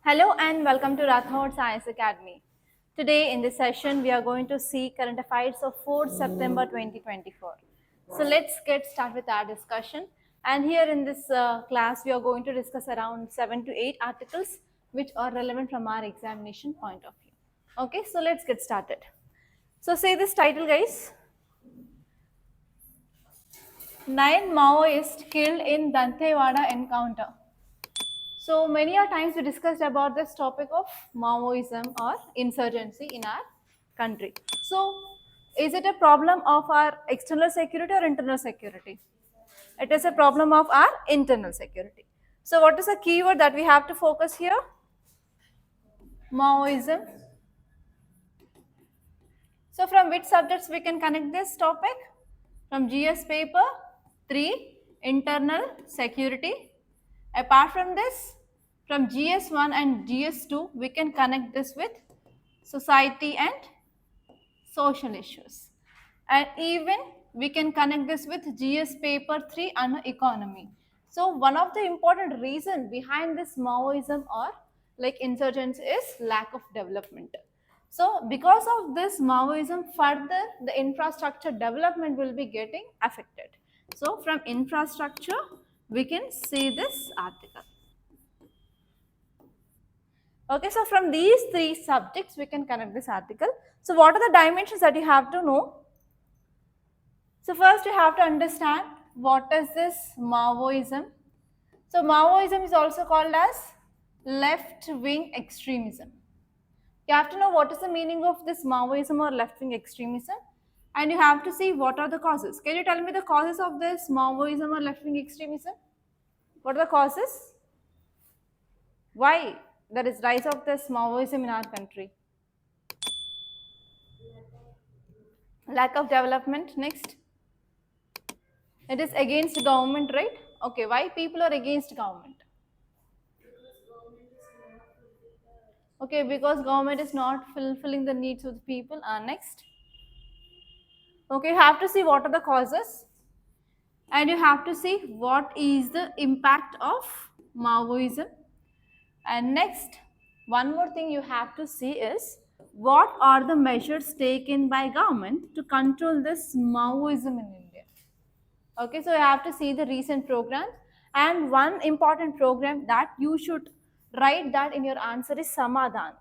Hello and welcome to Rathods Science Academy. Today in this session we are going to see current affairs of 4th September 2024. So let's get started with our discussion, and here in this class we are going to discuss around 7 to 8 articles which are relevant from our examination point of view. Okay, so let's get started. So say this title, guys. 9 Maoists killed in Dantewada encounter. So many a times we discussed about this topic of Maoism or insurgency in our country. So is it a problem of our external security or internal security? It is a problem of our internal security. So what is the keyword that we have to focus here? Maoism. So from which subjects we can connect this topic? From GS paper 3, internal security. Apart from this, from GS1 and GS2, we can connect this with society and social issues. And even we can connect this with GS paper 3 and economy. So one of the important reason behind this Maoism or like insurgents is lack of development. So because of this Maoism, further the infrastructure development will be getting affected. So from infrastructure, we can see this article. Okay, so from these three subjects, we can connect this article. So what are the dimensions that you have to know? So first you have to understand what is this Maoism. So Maoism is also called as left-wing extremism. You have to know what is the meaning of this Maoism or left-wing extremism, and you have to see what are the causes. Can you tell me the causes of this Maoism or left-wing extremism? What are the causes? Why there is rise of this Maoism in our country? Lack of development. Next, it is against government, right? Okay, why people are against government? Okay, because government is not fulfilling the needs of the people. Next, okay, you have to see what are the causes, and you have to see what is the impact of Maoism. And next, one more thing you have to see is what are the measures taken by government to control this Maoism in India. Okay, so you have to see the recent programs, and one important program that you should write that in your answer is Samadhan.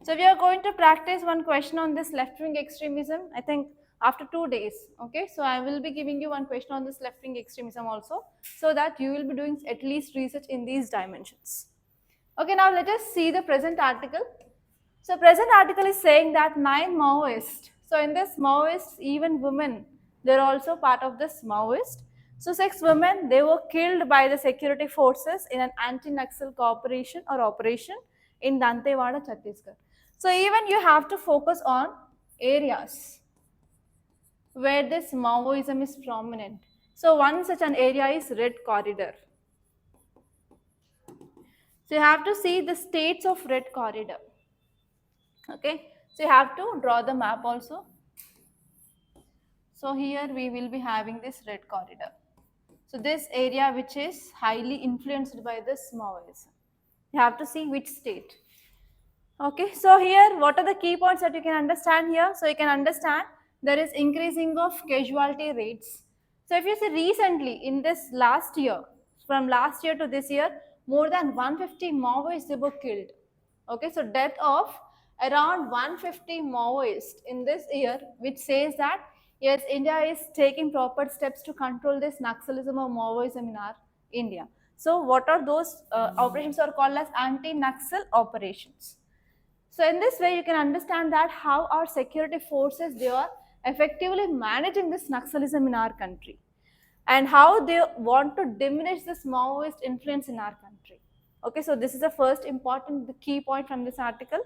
So we are going to practice one question on this left-wing extremism, I think after 2 days. Okay, so I will be giving you one question on this left-wing extremism also, so that you will be doing at least research in these dimensions. Okay, now let us see the present article. So present article is saying that 9 Maoists. So in this Maoists, even women, they're also part of this Maoist. So 6 women, they were killed by the security forces in an anti-Naxal cooperation or operation in Dantewada, Chhattisgarh. So even you have to focus on areas where this Maoism is prominent. So one such an area is Red Corridor. So you have to see the states of Red Corridor. Okay, so you have to draw the map also. So here we will be having this Red Corridor. So this area which is highly influenced by this Maoism. You have to see which state. Okay, so here what are the key points that you can understand here? So you can understand there is increasing of casualty rates. So if you see recently in this last year, from last year to this year, more than 150 Maoists they were killed. Okay, so death of around 150 Maoists in this year, which says that yes, India is taking proper steps to control this naxalism or Maoism in our India. So what are those operations are called as anti-Naxal operations. So in this way, you can understand that how our security forces, they are effectively managing this Naxalism in our country, and how they want to diminish this Maoist influence in our country. Okay, so this is the first important, the key point from this article.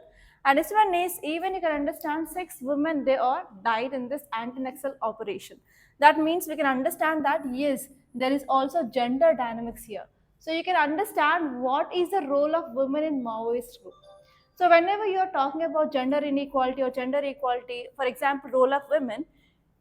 And this one is, even you can understand 6 women, they are died in this anti-Naxal operation. That means we can understand that yes, there is also gender dynamics here. So you can understand what is the role of women in Maoist group. So whenever you are talking about gender inequality or gender equality, for example, role of women,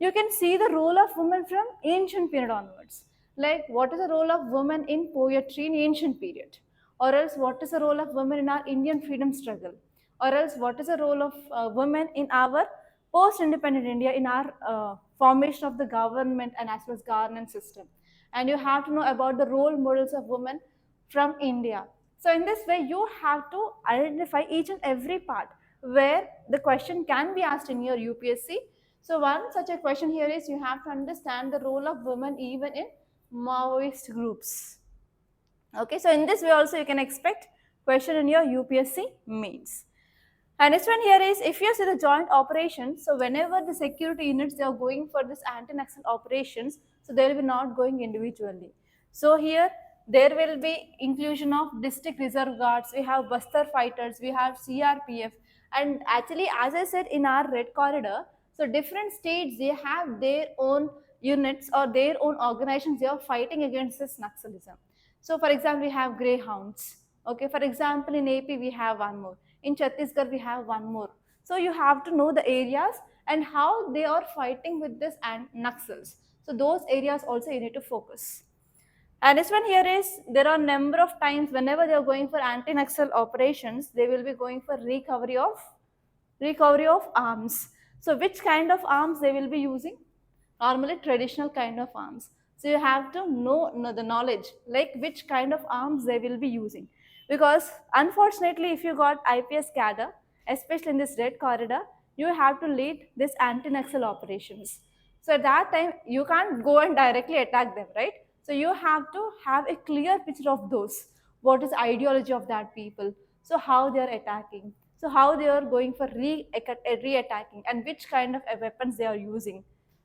you can see the role of women from ancient period onwards. Like what is the role of women in poetry in ancient period, or else what is the role of women in our Indian freedom struggle, or else what is the role of women in our post-independent India in our formation of the government and as well as governance system. And you have to know about the role models of women from India. So in this way, you have to identify each and every part where the question can be asked in your UPSC. So one such a question here is you have to understand the role of women even in Maoist groups. Okay, so in this way also you can expect question in your UPSC mains. And next one here is if you see the joint operations, so whenever the security units they are going for this anti-naxal operations, so they will be not going individually. So here there will be inclusion of district reserve guards, we have Bastar fighters, we have CRPF, and actually as I said in our red corridor, so different states they have their own units or their own organizations they are fighting against this Naxalism. So for example, we have greyhounds. Okay, for example, in AP we have one more. In Chhattisgarh we have one more. So you have to know the areas and how they are fighting with this and Naxals. So those areas also you need to focus. And this one here is there are number of times whenever they are going for anti-Naxal operations, they will be going for recovery of arms. So which kind of arms they will be using? Normally traditional kind of arms. So you have to know the knowledge like which kind of arms they will be using, because unfortunately if you got IPS cadre, especially in this red corridor, you have to lead this anti-Naxal operations. So at that time you can't go and directly attack them, right? So you have to have a clear picture of those, what is ideology of that people, so how they are attacking, so how they are going for re-attacking and which kind of weapons they are using.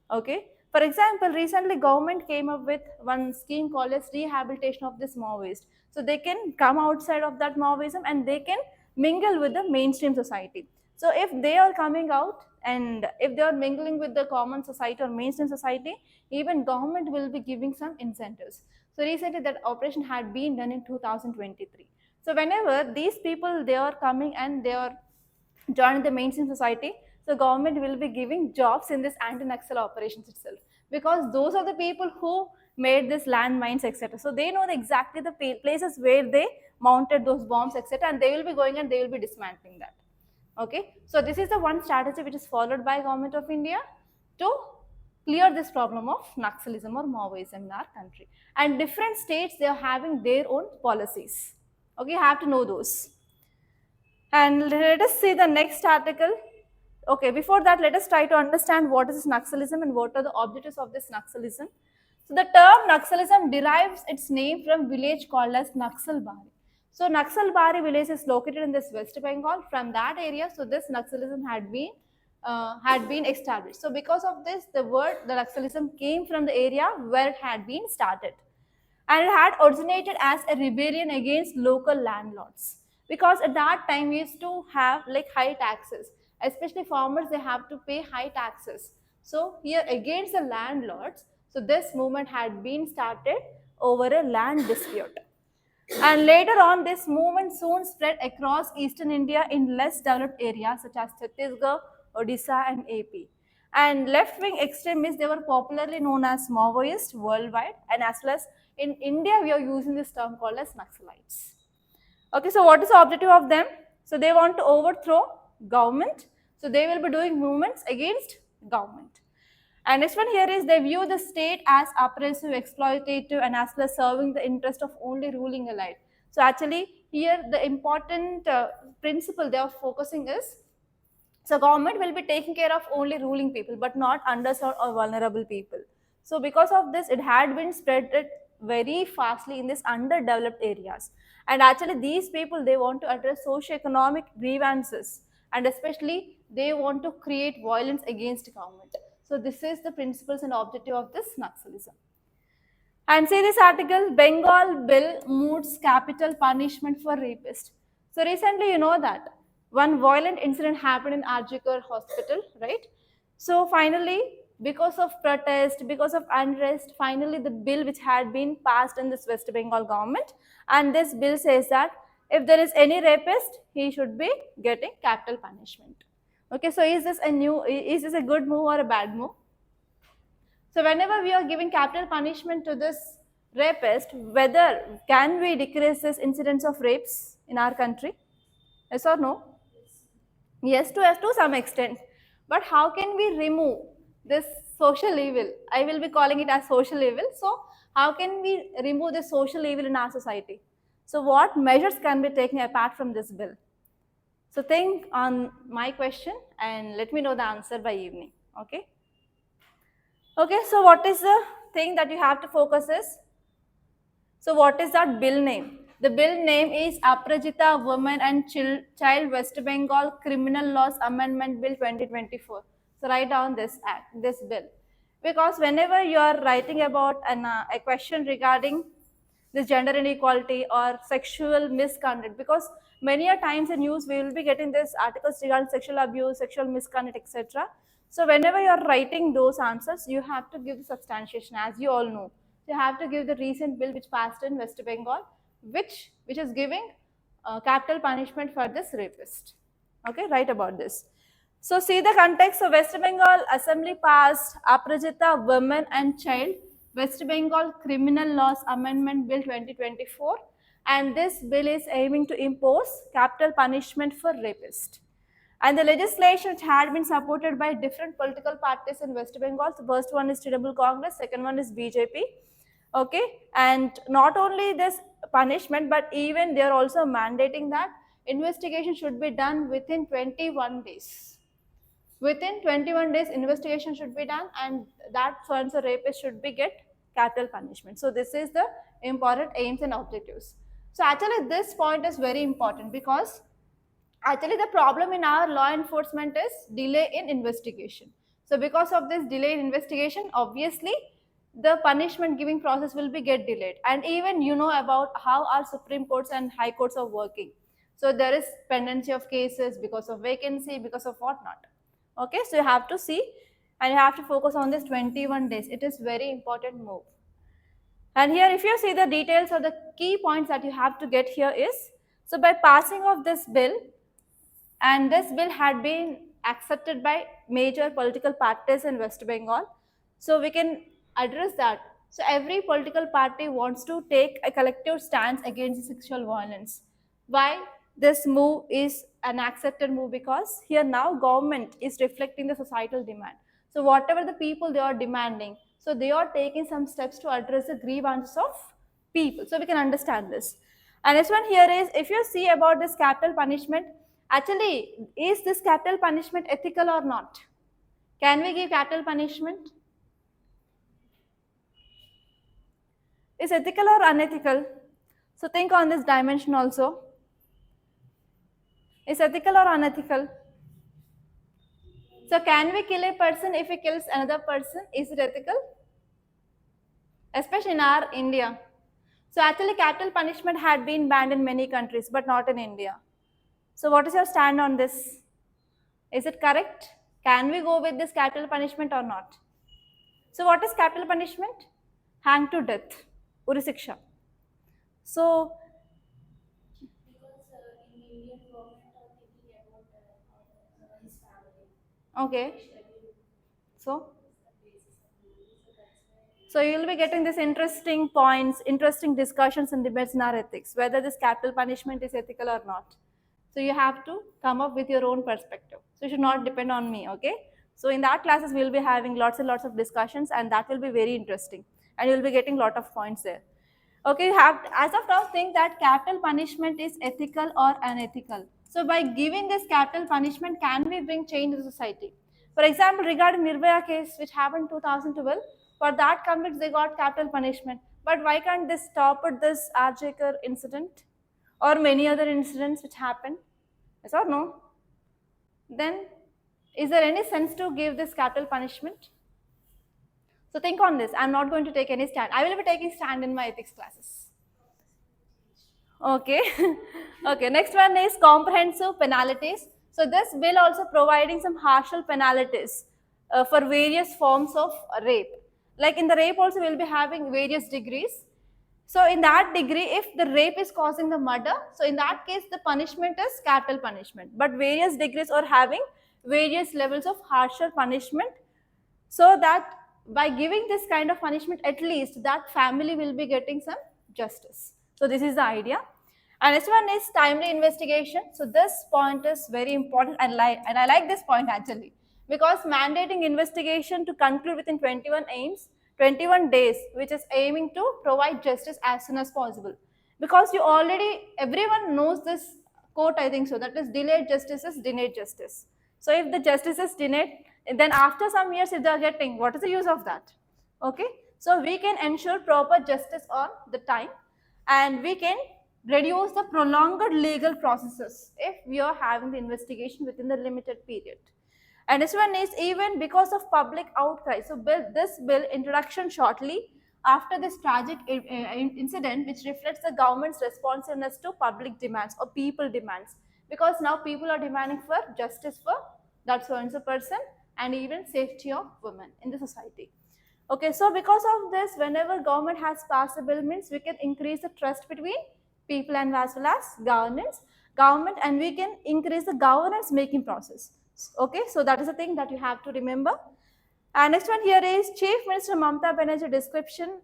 Okay, for example, recently government came up with one scheme called as rehabilitation of this Maoist. So they can come outside of that Maoism and they can mingle with the mainstream society. So if they are coming out and if they are mingling with the common society or mainstream society, even government will be giving some incentives. So recently that operation had been done in 2023. So whenever these people they are coming and they are joining the mainstream society, so government will be giving jobs in this anti-Naxal operations itself, because those are the people who made this landmines, etc. So they know exactly the places where they mounted those bombs, etc. And they will be going and they will be dismantling that. Okay, so this is the one strategy which is followed by government of India to clear this problem of Naxalism or Maoism in our country. And different states they are having their own policies. Okay, you have to know those. And let us see the next article. Okay, before that, let us try to understand what is Naxalism and what are the objectives of this Naxalism. So the term Naxalism derives its name from village called as Naxalbari. So Naxalbari village is located in this West Bengal. From that area, so this Naxalism had been established. So because of this, the word the Naxalism came from the area where it had been started, and it had originated as a rebellion against local landlords, because at that time we used to have like high taxes, especially farmers they have to pay high taxes. So here against the landlords, so this movement had been started over a land dispute. And later on, this movement soon spread across eastern India in less developed areas such as Chhattisgarh, Odisha, and AP. And left wing extremists, they were popularly known as Maoists worldwide, and as well as in India, we are using this term called as Naxalites. Okay, so what is the objective of them? So they want to overthrow government. So they will be doing movements against government. And next one here is they view the state as oppressive, exploitative, and as well as serving the interest of only ruling elite. So actually here the important principle they are focusing is, so government will be taking care of only ruling people but not underserved or vulnerable people. So because of this, it had been spread very fastly in these underdeveloped areas. And actually these people, they want to address socio-economic grievances, and especially they want to create violence against government. So this is the principles and objective of this Naxalism. And say this article, Bengal bill moots capital punishment for rapists. So recently, you know that one violent incident happened in Arjikar hospital, right? So finally, because of protest, because of unrest, finally the bill which had been passed in this West Bengal government, and this bill says that if there is any rapist, he should be getting capital punishment. Okay, so is is this a good move or a bad move? So whenever we are giving capital punishment to this rapist, whether can we decrease this incidence of rapes in our country? Yes or no? Yes, to some extent. But how can we remove this social evil? I will be calling it as social evil. So, how can we remove this social evil in our society? So, what measures can be taken apart from this bill? So, think on my question and let me know the answer by evening. Okay. Okay. So, what is the thing that you have to focus is? So, what is that bill name? The bill name is Aprajita Women and Child West Bengal Criminal Laws Amendment Bill 2024. So, write down this act, this bill, because whenever you are writing about a question regarding this gender inequality or sexual misconduct, because many a times in news we will be getting this articles regarding sexual abuse, sexual misconduct, etc. So whenever you are writing those answers, you have to give the substantiation, as you all know. So you have to give the recent bill which passed in West Bengal, which is giving capital punishment for this rapist. Okay, write about this. So see the context. So West Bengal Assembly passed Aprajita Women and Child West Bengal Criminal Laws Amendment Bill 2024, and this bill is aiming to impose capital punishment for rapists. And the legislation which had been supported by different political parties in West Bengal. The first one is Trinamool Congress, second one is BJP. Okay, and not only this punishment, but even they are also mandating that investigation should be done within 21 days. Within 21 days, investigation should be done, and that once a rapist should be get capital punishment. So this is the important aims and objectives. So actually, this point is very important because actually the problem in our law enforcement is delay in investigation. So because of this delay in investigation, obviously the punishment giving process will be get delayed. And even you know about how our Supreme Courts and High Courts are working. So there is pendency of cases because of vacancy, because of whatnot. Okay, so you have to see and you have to focus on this 21 days. It is very important move. And here if you see the details or the key points that you have to get here is, so by passing of this bill, and this bill had been accepted by major political parties in West Bengal, so we can address that. So every political party wants to take a collective stance against sexual violence. Why this move is an accepted move? Because here now government is reflecting the societal demand. So whatever the people they are demanding, so they are taking some steps to address the grievances of people. So we can understand this. And this one here is, if you see about this capital punishment, actually is this capital punishment ethical or not? Can we give capital punishment? Is ethical or unethical? So think on this dimension also. Is ethical or unethical? So can we kill a person if he kills another person? Is it ethical? Especially in our India. So actually capital punishment had been banned in many countries, but not in India. So what is your stand on this? Is it correct? Can we go with this capital punishment or not? So what is capital punishment? Hang to death, Uri Siksha. So okay. So you will be getting this interesting points, interesting discussions and debates in our ethics, whether this capital punishment is ethical or not. So you have to come up with your own perspective. So you should not depend on me, okay? So in that classes, we will be having lots and lots of discussions, and that will be very interesting. And you will be getting lot of points there. Okay, you have to, as of now, think that capital punishment is ethical or unethical. So by giving this capital punishment, can we bring change in society? For example, regarding Nirbhaya case, which happened in 2012, for that convicts they got capital punishment. But why can't they stop at this Arjekar incident or many other incidents which happened? Yes or no? Then is there any sense to give this capital punishment? So think on this. I'm not going to take any stand. I will be taking stand in my ethics classes. Okay. Okay. Next one is comprehensive penalties. So this bill also providing some harsher penalties for various forms of rape. Like in the rape also we'll be having various degrees. So in that degree, if the rape is causing the murder, so in that case the punishment is capital punishment. But various degrees are having various levels of harsher punishment, so that by giving this kind of punishment, at least that family will be getting some justice. So this is the idea. And next one is timely investigation. So this point is very important, and I like this point actually, because mandating investigation to conclude within 21 days, which is aiming to provide justice as soon as possible. Because you already, everyone knows this quote, I think so, that is delayed justice is denied justice. So if the justice is denied, then after some years if they are getting, what is the use of that? Okay, so we can ensure proper justice on the time, and we can reduce the prolonged legal processes if we are having the investigation within the limited period. And this one is even because of public outcry. So this bill introduction shortly after this tragic incident, which reflects the government's responsiveness to public demands or people demands, because now people are demanding for justice for that so and so person, and even safety of women in the society. Okay, so because of this, whenever government has passed a bill, means we can increase the trust between people and as well as government, and we can increase the governance making process. Okay, so that is the thing that you have to remember. And next one here is Chief Minister Mamata Banerjee description.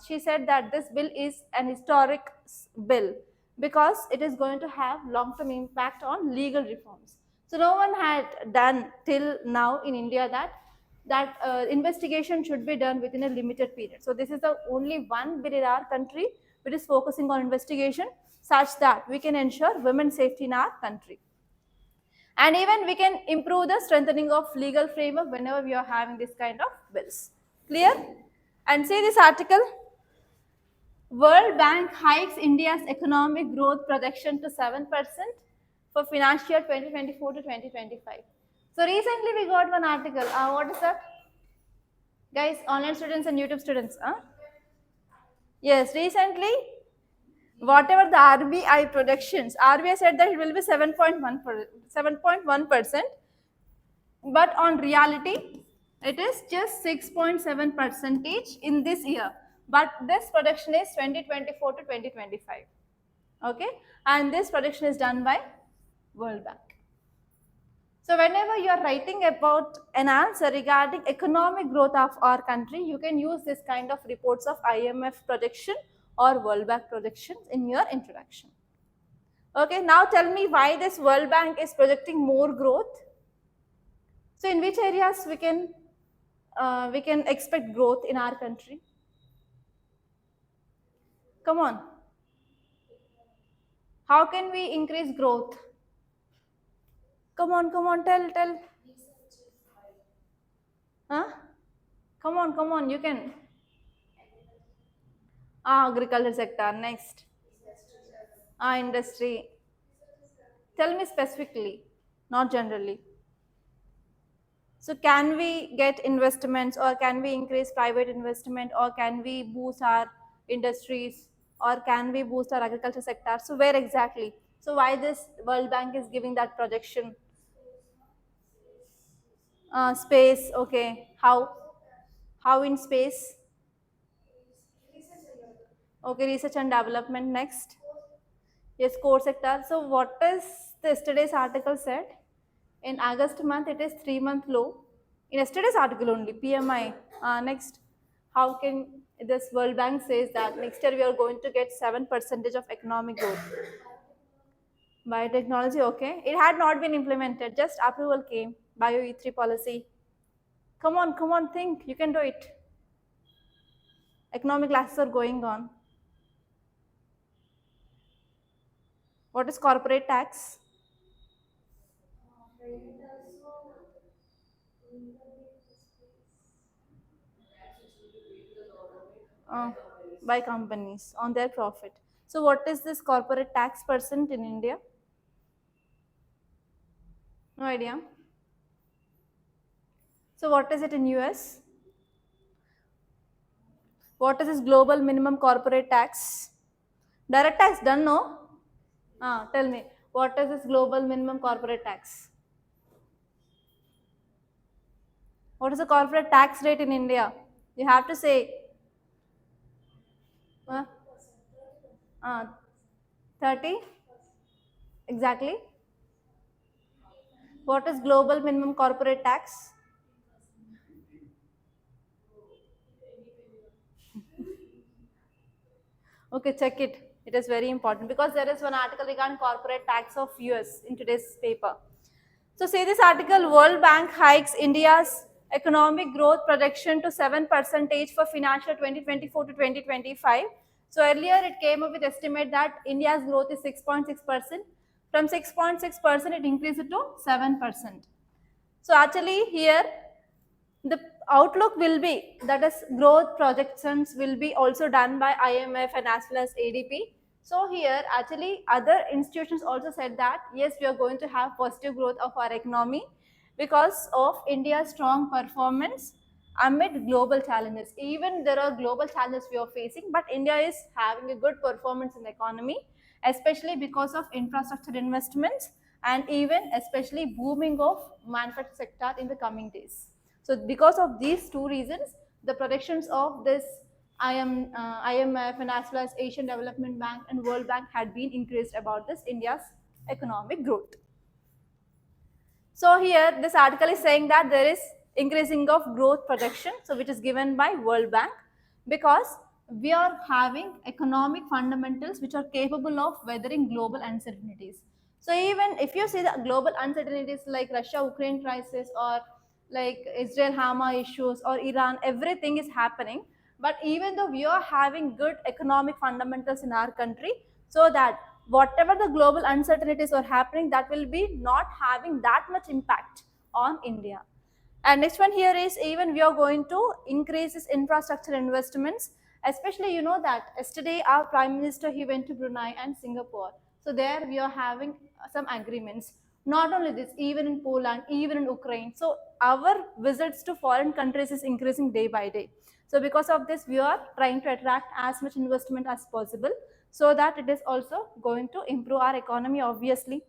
She said that this bill is an historic bill because it is going to have long-term impact on legal reforms. So no one had done till now in India that investigation should be done within a limited period. So this is the only one bill in our country which is focusing on investigation such that we can ensure women's safety in our country. And even we can improve the strengthening of legal framework whenever we are having this kind of bills. Clear? And see this article. World Bank hikes India's economic growth projection to 7% for financial year 2024 to 2025. So recently we got one article. What is that? Guys, online students and YouTube students. Yes, recently, whatever the RBI projections, RBI said that it will be 7.1%, but on reality, it is just 6.7% in this year. But this projection is 2024 to 2025. Okay, and this projection is done by World Bank. So whenever you are writing about an answer regarding economic growth of our country, you can use this kind of reports of IMF projection or World Bank projections in your introduction. Okay, now tell me why this World Bank is projecting more growth. So in which areas we can expect growth in our country? Come on. How can we increase growth? Come on, tell. Huh? Come on, you can. Agriculture sector, next. Industry. Tell me specifically, not generally. So can we get investments, or can we increase private investment, or can we boost our industries, or can we boost our agriculture sector? So where exactly? So why this World Bank is giving that projection? Space, okay. How? How in space? Okay, research and development, next. Yes, core sector. So what is yesterday's article said? In August month, it is 3-month low. In yesterday's article only, PMI. Next, how can this World Bank says that next year we are going to get 7% of economic growth? Biotechnology, okay. It had not been implemented, just approval came. Bio E3 policy. Come on, think. You can do it. Economic classes are going on. What is corporate tax? uh, by companies on their profit. So what is this corporate tax percent in India? No idea. So what is it in US? What is this global minimum corporate tax? Direct tax done, no? Tell me, what is this global minimum corporate tax? What is the corporate tax rate in India? You have to say. Uh, 30? Exactly. What is global minimum corporate tax? Okay, check it. It is very important because there is one article regarding corporate tax of US in today's paper. So see this article, World Bank hikes India's economic growth projection to 7% for financial 2024 to 2025. So earlier it came up with estimate that India's growth is 6.6%. From 6.6% it increased to 7%. So actually here the outlook will be, that is growth projections will be also done by IMF and as well as ADP. So here actually other institutions also said that yes, we are going to have positive growth of our economy because of India's strong performance amid global challenges. Even there are global challenges we are facing, but India is having a good performance in the economy, especially because of infrastructure investments and even especially booming of manufacturing sector in the coming days. So because of these two reasons, the predictions of this IMF and as well as Asian Development Bank and World Bank had been increased about this India's economic growth. So here this article is saying that there is increasing of growth projection, so which is given by World Bank, because we are having economic fundamentals which are capable of weathering global uncertainties. So even if you see the global uncertainties like Russia-Ukraine crisis or like Israel-Hama issues or Iran, everything is happening. But even though we are having good economic fundamentals in our country, so that whatever the global uncertainties are happening, that will be not having that much impact on India. And next one here is, even we are going to increase this infrastructure investments, especially you know that yesterday our Prime Minister, he went to Brunei and Singapore. So there we are having some agreements. Not only this, even in Poland, even in Ukraine. So our visits to foreign countries is increasing day by day. So because of this, we are trying to attract as much investment as possible, so that it is also going to improve our economy obviously.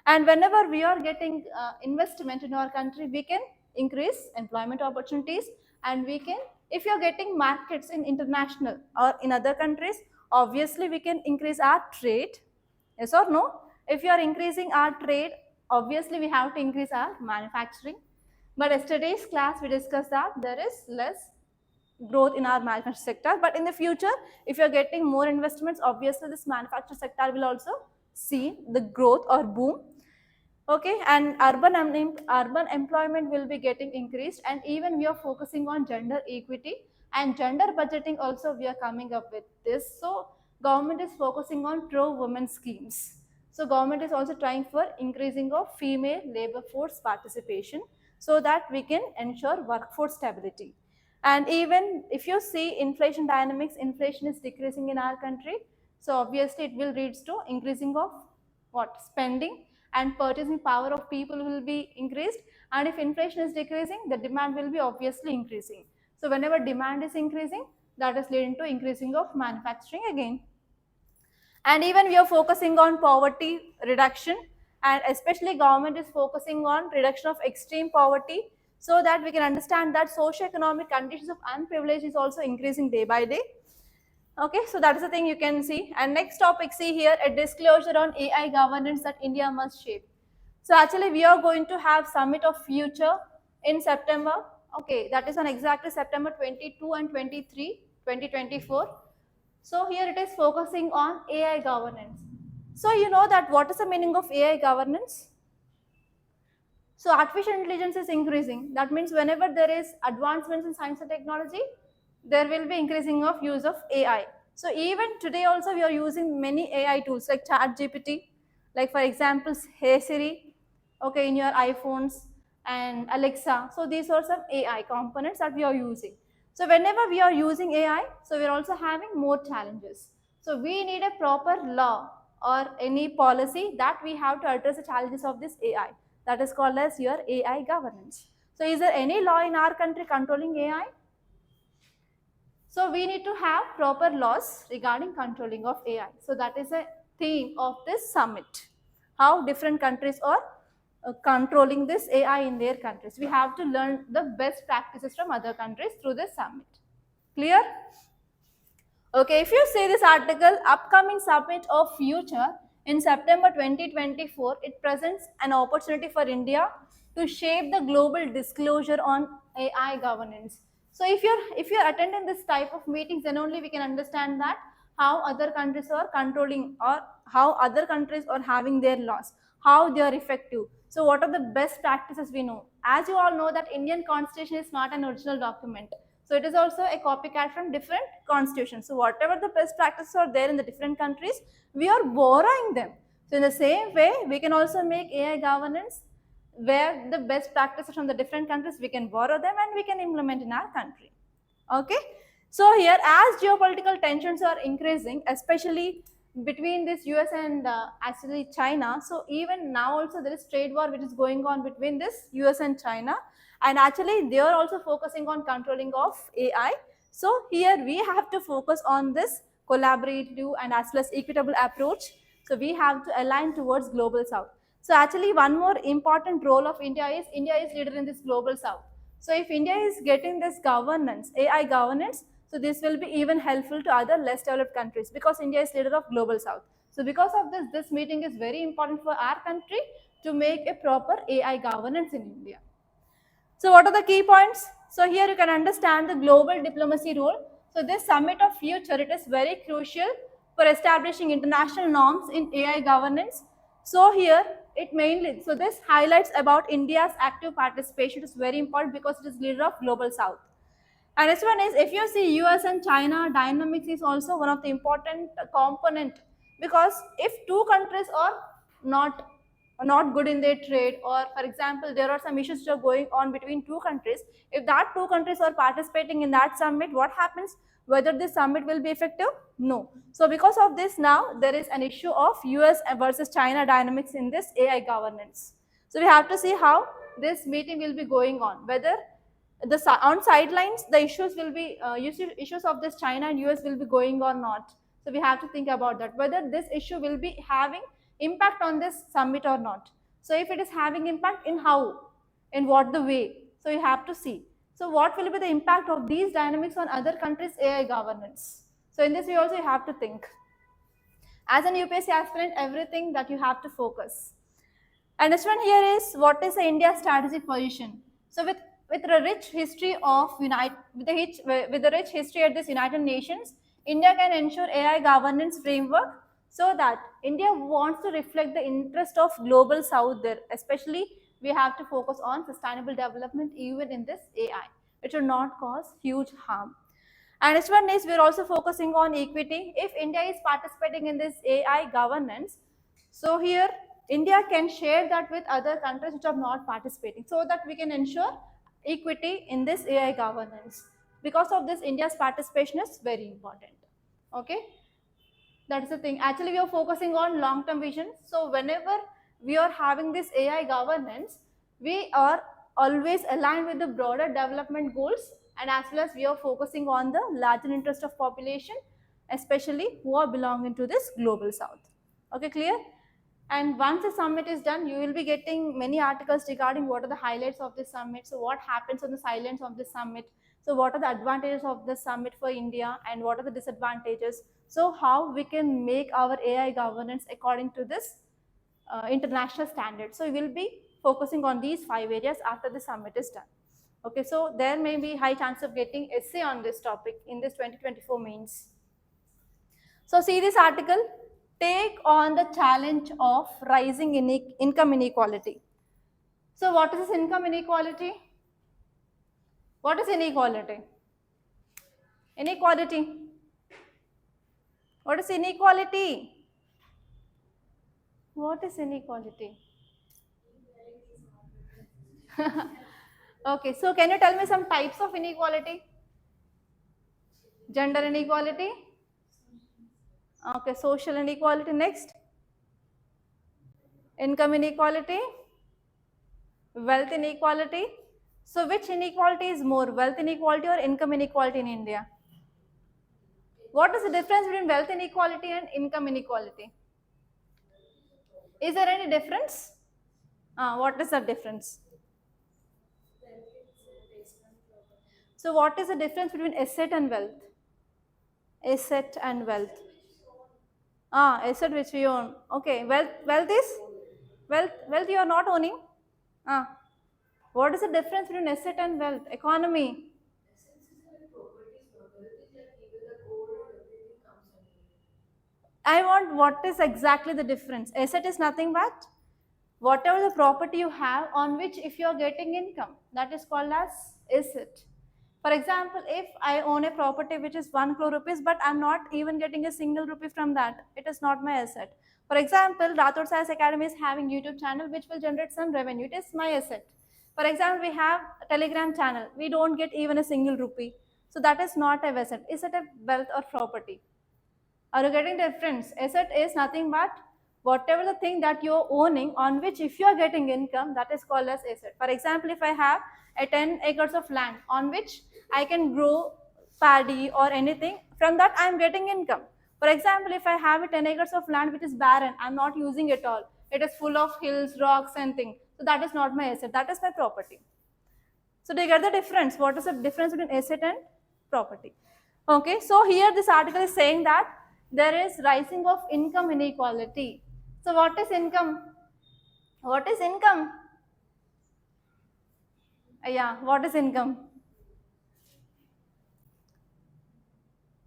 And whenever we are getting investment in our country, we can increase employment opportunities, and we can, if you are getting markets in international or in other countries, obviously we can increase our trade. Yes or no? If you are increasing our trade, obviously we have to increase our manufacturing. But yesterday's class we discussed that there is less growth in our manufacturing sector, but in the future if you are getting more investments, obviously this manufacturing sector will also see the growth or boom. Okay, and urban employment will be getting increased, and even we are focusing on gender equity and gender budgeting also we are coming up with this. So government is focusing on pro women schemes. So government is also trying for increasing of female labor force participation, so that we can ensure workforce stability. And even if you see inflation dynamics, inflation is decreasing in our country, so obviously it will lead to increasing of what, spending, and purchasing power of people will be increased. And if inflation is decreasing, the demand will be obviously increasing. So whenever demand is increasing, that is leading to increasing of manufacturing again. And even we are focusing on poverty reduction, and especially government is focusing on reduction of extreme poverty, so that we can understand that socio-economic conditions of unprivileged is also increasing day by day. Okay, so that is the thing you can see. And next topic, see here, a disclosure on AI governance that India must shape. So actually we are going to have Summit of Future in September. Okay, that is on exactly September 22 and 23, 2024. So here it is focusing on AI governance. So you know that what is the meaning of AI governance? So artificial intelligence is increasing. That means whenever there is advancements in science and technology, there will be increasing of use of AI. So even today also we are using many AI tools like ChatGPT, like for example, Hey Siri, okay, in your iPhones, and Alexa. So these are some AI components that we are using. So whenever we are using AI, so we are also having more challenges. So we need a proper law or any policy that we have to address the challenges of this AI. That is called as your AI governance. So is there any law in our country controlling AI? So we need to have proper laws regarding controlling of AI. So that is a theme of this summit. How different countries are controlling this AI in their countries. We have to learn the best practices from other countries through this summit. Clear? Okay, if you see this article, upcoming summit of future in September 2024, it presents an opportunity for India to shape the global disclosure on AI governance. So if you're attending this type of meetings, then only we can understand that how other countries are controlling, or how other countries are having their laws, how they are effective. So what are the best practices we know? As you all know that Indian constitution is not an original document. So it is also a copycat from different constitutions. So whatever the best practices are there in the different countries, we are borrowing them. So in the same way, we can also make AI governance where the best practices from the different countries, we can borrow them and we can implement in our country. Okay. So here, as geopolitical tensions are increasing, especially between this US and actually China, so even now also there is trade war which is going on between this US and China, and actually they are also focusing on controlling of AI. So here we have to focus on this collaborative and as well as equitable approach. So we have to align towards global south. So actually one more important role of India is leader in this global south. So if India is getting this governance, AI governance, so this will be even helpful to other less developed countries because India is leader of global south. So because of this, this meeting is very important for our country to make a proper AI governance in India. So what are the key points? So here you can understand the global diplomacy role. So this summit of future, it is very crucial for establishing international norms in AI governance. So here it mainly, so this highlights about India's active participation. It is very important because it is leader of global south. And next one is, if you see US and China dynamics is also one of the important component, because if two countries are not not good in their trade, or for example there are some issues which are going on between two countries, if that two countries are participating in that summit, what happens? Whether this summit will be effective? No. So because of this, now there is an issue of US versus China dynamics in this AI governance. So we have to see how this meeting will be going on, whether on sidelines the issues will be issues of this China and US will be going or not. So we have to think about that, whether this issue will be having impact on this summit or not. So if it is having impact, in how, in what the way, so you have to see. So what will be the impact of these dynamics on other countries AI governance? So in this we also have to think, as an UPSC aspirant, everything that you have to focus. And this one here is, what is the India strategic position? So with the rich history of with the rich history at this United Nations, India can ensure AI governance framework, so that India wants to reflect the interest of global south there. Especially we have to focus on sustainable development even in this AI. It should not cause huge harm. And next one is, we're also focusing on equity. If India is participating in this AI governance, so here India can share that with other countries which are not participating, so that we can ensure equity in this AI governance. Because of this, India's participation is very important. Okay, that is the thing. Actually, we are focusing on long-term vision. So whenever we are having this AI governance, we are always aligned with the broader development goals, and as well as we are focusing on the larger interest of population, especially who are belonging to this global south. Okay, clear? And once the summit is done, you will be getting many articles regarding what are the highlights of this summit. So what happens on the silence of this summit? So what are the advantages of this summit for India and what are the disadvantages? So how we can make our AI governance according to this international standards. So we will be focusing on these 5 areas after the summit is done. Okay, so there may be high chance of getting essay on this topic in this 2024 mains. So see this article, take on the challenge of rising income inequality. So what is this income inequality? What is inequality? Inequality. What is inequality? What is inequality? Okay, so can you tell me some types of inequality? Gender inequality. Okay, social inequality. Next, income inequality, wealth inequality. So which inequality is more, wealth inequality or income inequality in India? What is the difference between wealth inequality and income inequality? Is there any difference? What is the difference? So what is the difference between asset and wealth? Asset and wealth. Asset which we own. Okay, wealth is wealth you are not owning. What is the difference between asset and wealth? Economy. I want what is exactly the difference. Asset is nothing but whatever the property you have on which if you are getting income, that is called as asset. For example, if I own a property which is 1 crore rupees, but I'm not even getting a single rupee from that, it is not my asset. For example, Rathods Science Academy is having YouTube channel which will generate some revenue. It is my asset. For example, we have a Telegram channel. We don't get even a single rupee. So that is not a asset. Is it a wealth or property? Are you getting the difference? Asset is nothing but whatever the thing that you're owning on which if you are getting income, that is called as asset. For example, if I have a 10 acres of land on which I can grow paddy or anything, from that I am getting income. For example, if I have a 10 acres of land which is barren, I'm not using it all. It is full of hills, rocks and things. So that is not my asset. That is my property. So do you get the difference? What is the difference between asset and property? Okay, so here this article is saying that there is rising of income inequality. So what is income? What is income? Yeah, what is income?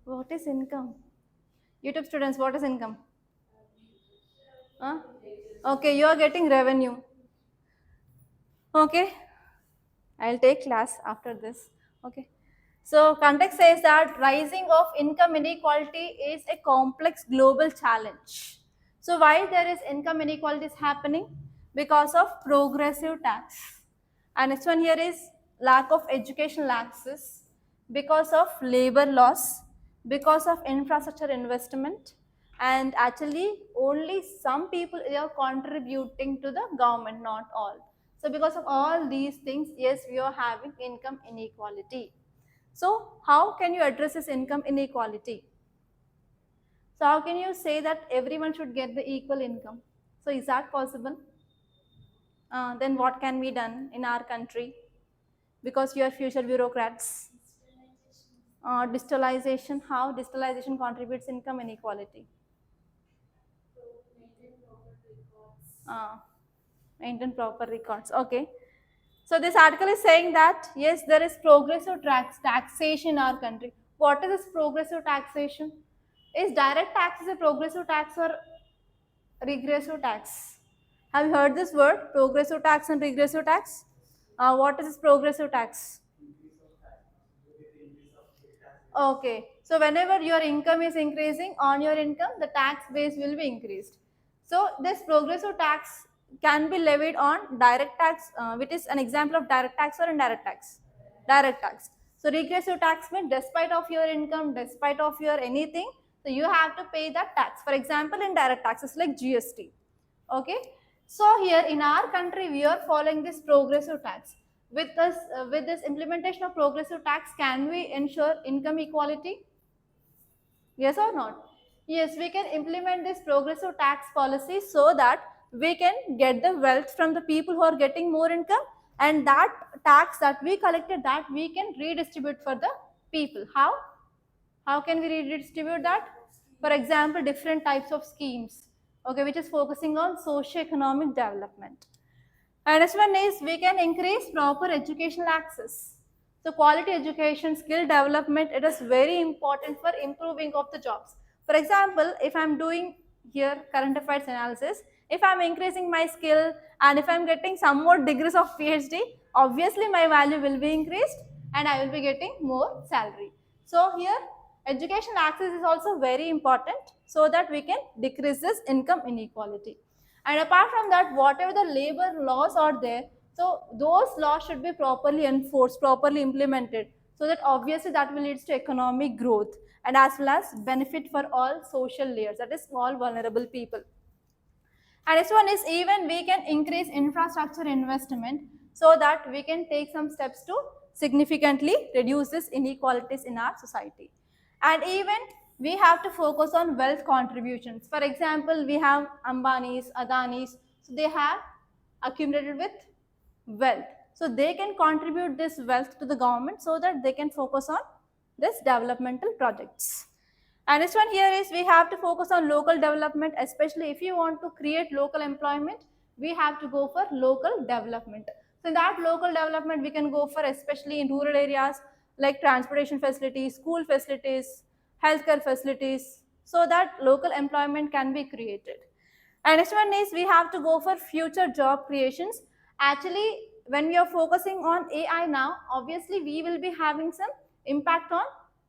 What is income? YouTube students, what is income? Huh? Okay, you are getting revenue. Okay, I'll take class after this. Okay. So context says that rising of income inequality is a complex global challenge. So why there is income inequality is happening? Because of progressive tax. And next one here is lack of educational access, because of labor loss, because of infrastructure investment, and actually only some people are contributing to the government, not all. So because of all these things, yes, we are having income inequality. So how can you address this income inequality? So how can you say that everyone should get the equal income? So is that possible? Then what can be done in our country? Because you are future bureaucrats. Digitalization, how digitalization contributes income inequality? Uh, Maintain proper records. Okay. So this article is saying that yes, there is progressive taxation in our country. What is this progressive taxation? Is direct tax is a progressive tax or regressive tax? Have you heard this word, progressive tax and regressive tax? What is this progressive tax? Okay, so whenever your income is increasing, on your income, the tax base will be increased. So this progressive tax can be levied on direct tax, which is an example of direct tax or indirect tax. Direct tax. So regressive tax means despite of your income, despite of your anything, so you have to pay that tax. For example, indirect taxes like GST. Okay, so here in our country we are following this progressive tax. With this implementation of progressive tax, can we ensure income equality? Yes or not? Yes, we can implement this progressive tax policy so that we can get the wealth from the people who are getting more income, and that tax that we collected, that we can redistribute for the people. How can we redistribute that? For example, different types of schemes, okay, which is focusing on socio-economic development. And next one is we can increase proper educational access. So quality education, skill development, it is very important for improving of the jobs. For example, if I'm doing here current affairs analysis, if I'm increasing my skill and if I'm getting some more degrees of PhD, obviously my value will be increased and I will be getting more salary. So here education access is also very important so that we can decrease this income inequality. And apart from that, whatever the labor laws are there, so those laws should be properly enforced, properly implemented, so that obviously that will lead to economic growth and as well as benefit for all social layers, that is all vulnerable people. And this one is even we can increase infrastructure investment so that we can take some steps to significantly reduce this inequalities in our society. And even we have to focus on wealth contributions. For example, we have Ambanis, Adanis, so they have accumulated with wealth. So they can contribute this wealth to the government so that they can focus on this developmental projects. And this one here is we have to focus on local development, especially if you want to create local employment, we have to go for local development. So in that local development, we can go for especially in rural areas like transportation facilities, school facilities, healthcare facilities, so that local employment can be created. And next one is we have to go for future job creations. Actually, when we are focusing on AI now, obviously we will be having some impact on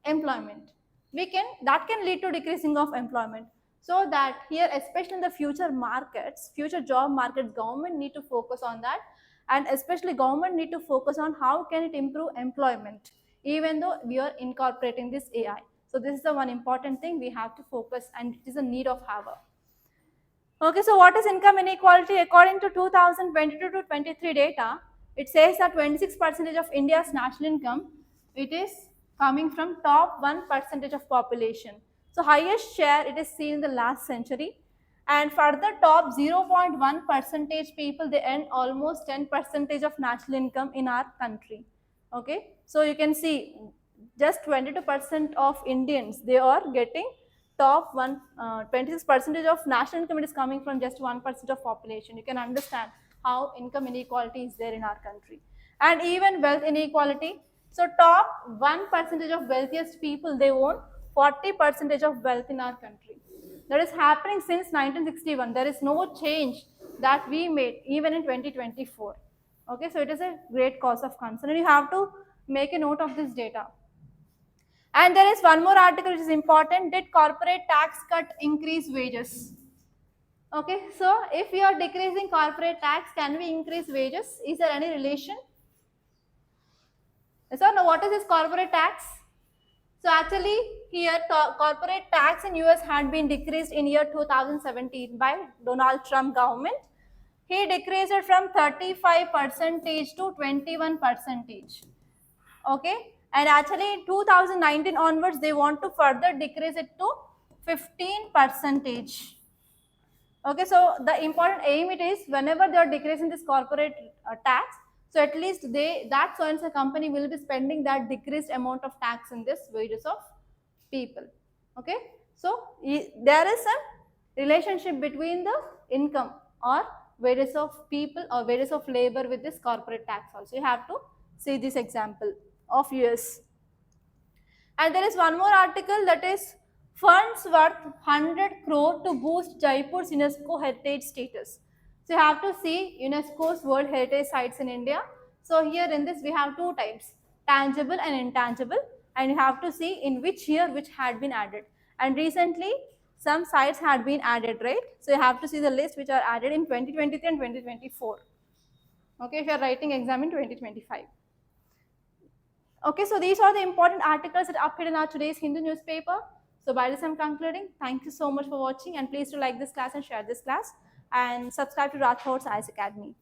employment. That can lead to decreasing of employment. So that here, especially in the future markets, future job markets, government need to focus on that, and especially government need to focus on how can it improve employment, even though we are incorporating this AI. So this is the one important thing we have to focus, and it is a need of hour. Okay, so what is income inequality? According to 2022 to 23 data, it says that 26% of India's national income, it is coming from top 1% of population. So highest share it is seen in the last century. And further top 0.1 percentage people, they earn almost 10% of national income in our country. Okay, so you can see just 22% of Indians, they are getting top 26% of national income is coming from just 1% of population. You can understand how income inequality is there in our country. And even wealth inequality. So top 1% of wealthiest people, they own 40% of wealth in our country. That is happening since 1961. There is no change that we made even in 2024. Okay, so it is a great cause of concern, and you have to make a note of this data. And there is one more article which is important. Did corporate tax cut increase wages? Okay, so if we are decreasing corporate tax, can we increase wages? Is there any relation? Yes or no? What is this corporate tax? So actually here corporate tax in US had been decreased in year 2017 by Donald Trump government. He decreased it from 35% to 21%. Okay, and actually in 2019 onwards they want to further decrease it to 15%. Okay, so the important aim it is whenever they are decreasing this corporate tax, so at least that so and so company will be spending that decreased amount of tax in this wages of people. Okay, so there is some relationship between the income or wages of people or wages of labor with this corporate tax also. You have to see this example of US. And there is one more article, that is funds worth 100 crore to boost Jaipur's UNESCO heritage status. So you have to see UNESCO's World Heritage Sites in India. So here in this we have two types, tangible and intangible, and you have to see in which year which had been added. And recently some sites had been added, right? So you have to see the list which are added in 2023 and 2024. Okay, if you are writing exam in 2025. Okay, so these are the important articles that appeared in our today's Hindu newspaper. So by this I'm concluding. Thank you so much for watching, and please do like this class and share this class and subscribe to Rathods IS Academy.